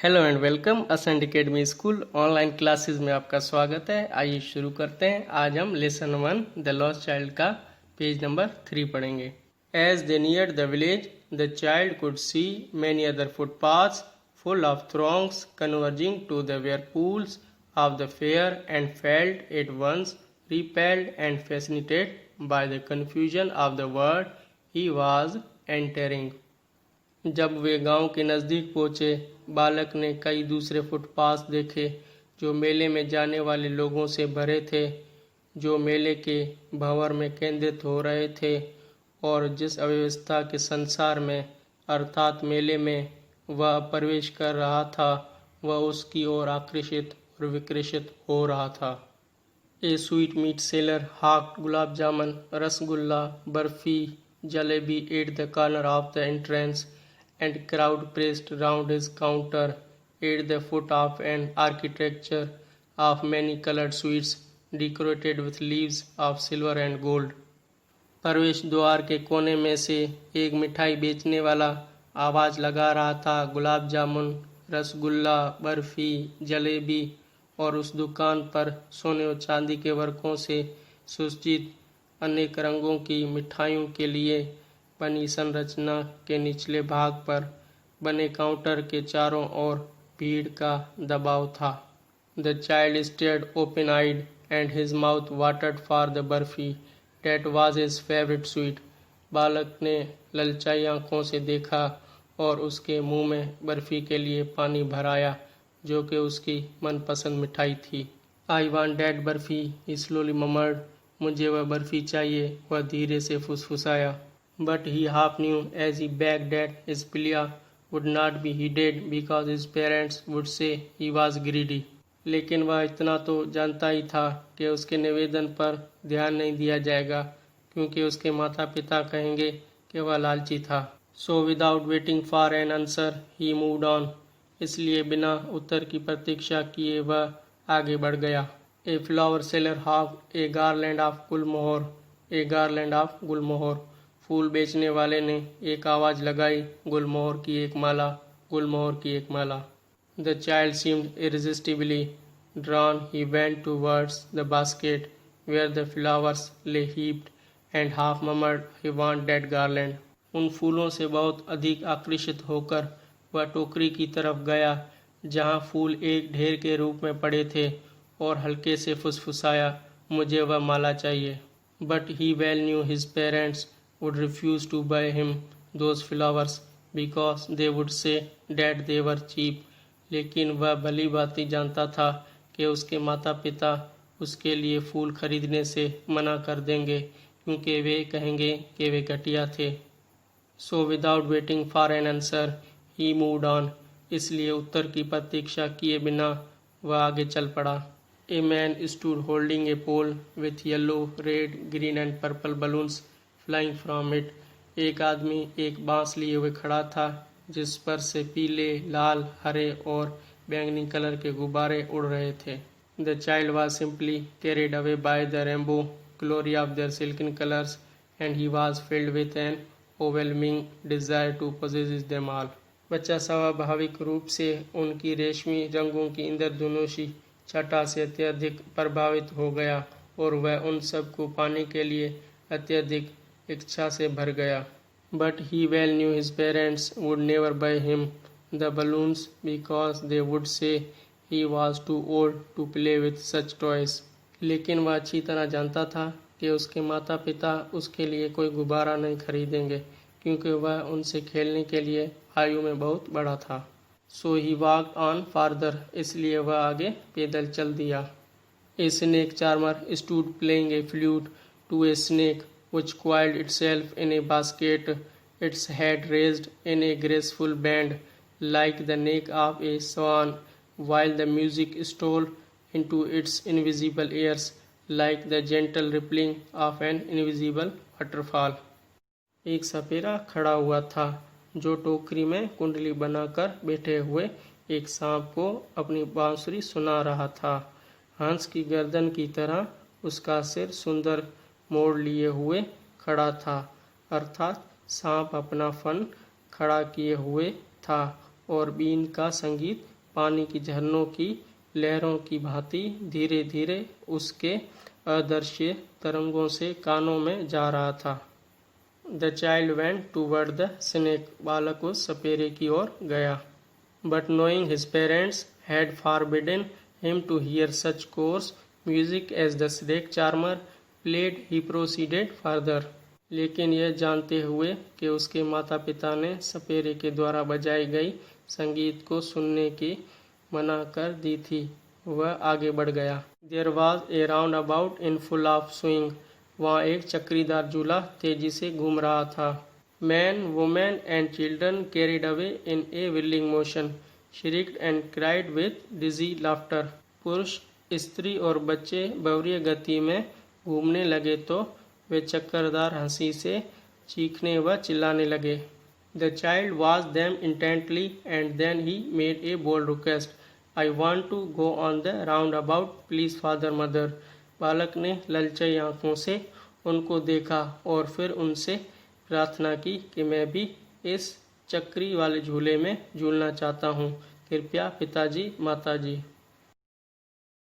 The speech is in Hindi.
Hello and welcome ascent academy school online classes में आपका स्वागत है। आइए शुरू करते हैं। आज हम लेसन 1 द लॉस्ट चाइल्ड का पेज नंबर 3 पढ़ेंगे। As they near the village the child could see many other footpaths full of throngs converging to the whirlpools of the fair and felt at once repelled and fascinated by the confusion of the world he was entering। जब वे गांव के नज़दीक पहुंचे, बालक ने कई दूसरे फुटपाथ देखे जो मेले में जाने वाले लोगों से भरे थे, जो मेले के भंवर में केंद्रित हो रहे थे और जिस अव्यवस्था के संसार में अर्थात मेले में वह प्रवेश कर रहा था, वह उसकी ओर आकर्षित और विकर्षित हो रहा था। A sweet meat seller hawked gulab jamun, rasgulla, barfi, jalebi at the corner of the entrance and crowd pressed round his counter at the foot of an architecture of many colored sweets decorated with leaves of silver and gold। प्रवेश द्वार के कोने में से एक मिठाई बेचने वाला आवाज लगा रहा था, गुलाब जामुन, रसगुल्ला, बर्फी, जलेबी, और उस दुकान पर सोने और चांदी के वर्कों से सुसज्जित अनेक रंगों की मिठाइयों के लिए बनी संरचना के निचले भाग पर बने काउंटर के चारों ओर भीड़ का दबाव था। The child stared open eyed and his mouth watered for the barfi that was his favourite sweet. बालक ने ललचाई आंखों से देखा और उसके मुंह में बर्फी के लिए पानी भराया, जो कि उसकी मनपसंद मिठाई थी। I want that barfi, he slowly murmured. मुझे वह बर्फी चाहिए, वह धीरे से फुसफुसाया। But he half knew as he begged that his plea would not be heeded because his parents would say he was greedy। लेकिन वह इतना तो जानता ही था कि उसके निवेदन पर ध्यान नहीं दिया जाएगा, क्योंकि उसके माता पिता कहेंगे कि वह लालची था। So without waiting for an answer he moved on। इसलिए बिना उत्तर की प्रतीक्षा किए वह आगे बढ़ गया। A flower seller hawked a garland of Gulmohar, a garland of गुलमोहर। फूल बेचने वाले ने एक आवाज लगाई, गुलमोहर की एक माला, गुलमोहर की एक माला। The child seemed irresistibly drawn. He went towards the basket where the flowers lay heaped and half murmured, he want that garland. उन फूलों से बहुत अधिक आकर्षित होकर वह टोकरी की तरफ गया जहां फूल एक ढेर के रूप में पड़े थे, और हल्के से फुसफुसाया, मुझे वह माला चाहिए। But he well knew his parents would refuse to buy him those flowers because they would say that they were cheap। लेकिन वह भली भांति जानता था कि उसके माता पिता उसके लिए फूल खरीदने से मना कर देंगे, क्योंकि वे कहेंगे कि वे घटिया थे। So without waiting for an answer he moved on। इसलिए उत्तर की प्रतीक्षा किए बिना वह आगे चल पड़ा। A man stood holding a pole with yellow, red, green and purple balloons flying from it. एक आदमी एक बांस लिए हुए खड़ा था जिस पर से पीले, लाल, हरे और बैंगनी कलर के गुब्बारे उड़ रहे थे। The child was simply carried away by the rainbow glory of their silken colours and he was filled with an overwhelming desire to possess them all. बच्चा स्वाभाविक रूप से उनकी रेशमी रंगों की इंद्रधनुषी छटा से अत्यधिक प्रभावित हो गया, और वह उन सब को पाने के लिए अत्यधिक इच्छा से भर गया। But he well knew his parents would never buy him the balloons because they would say he was too old to play with such toys. लेकिन वह अच्छी तरह जानता था कि उसके माता पिता उसके लिए कोई गुब्बारा नहीं खरीदेंगे, क्योंकि वह उनसे खेलने के लिए आयु में बहुत बड़ा था। So he walked on farther. इसलिए वह आगे पैदल चल दिया। A snake charmer stood playing a flute to a snake which coiled itself in a basket, its head raised in a graceful bend like the neck of a swan, while the music stole into its invisible ears like the gentle rippling of an invisible waterfall। एक सपेरा खड़ा हुआ था जो टोकरी में कुंडली बनाकर बैठे हुए एक सांप को अपनी बांसुरी सुना रहा था। हंस की गर्दन की तरह उसका सिर सुंदर मोड़ लिए हुए खड़ा था, अर्थात सांप अपना फन खड़ा किए हुए था और बीन का संगीत पानी की झरनों की लहरों की भांति धीरे धीरे उसके अदृश्य तरंगों से कानों में जा रहा था। The child went toward the snake, बालक उस सपेरे की ओर गया। But knowing his parents had forbidden him to hear such coarse music as the snake charmer played, he proceeded further. लेकिन यह जानते हुए कि उसके माता पिता ने सपेरे के द्वारा बजाई गई संगीत को सुनने की मना कर दी थी, वह आगे बढ़ गया। There was a round about in full of swing, वहाँ एक चक्रीदार झूला तेजी से घूम रहा था। Man, women and children carried away in a whirling motion, shrieked and cried with dizzy laughter. पुरुष, स्त्री और बच्चे बवरीय गति में घूमने लगे तो वे चक्करदार हंसी से चीखने व चिल्लाने लगे। The child watch them intently and then he made a bold request, I want to go on the roundabout please father mother. बालक ने ललचाई आंखों से उनको देखा और फिर उनसे प्रार्थना की कि मैं भी इस चक्री वाले झूले में झूलना चाहता हूँ, कृपया पिताजी माताजी।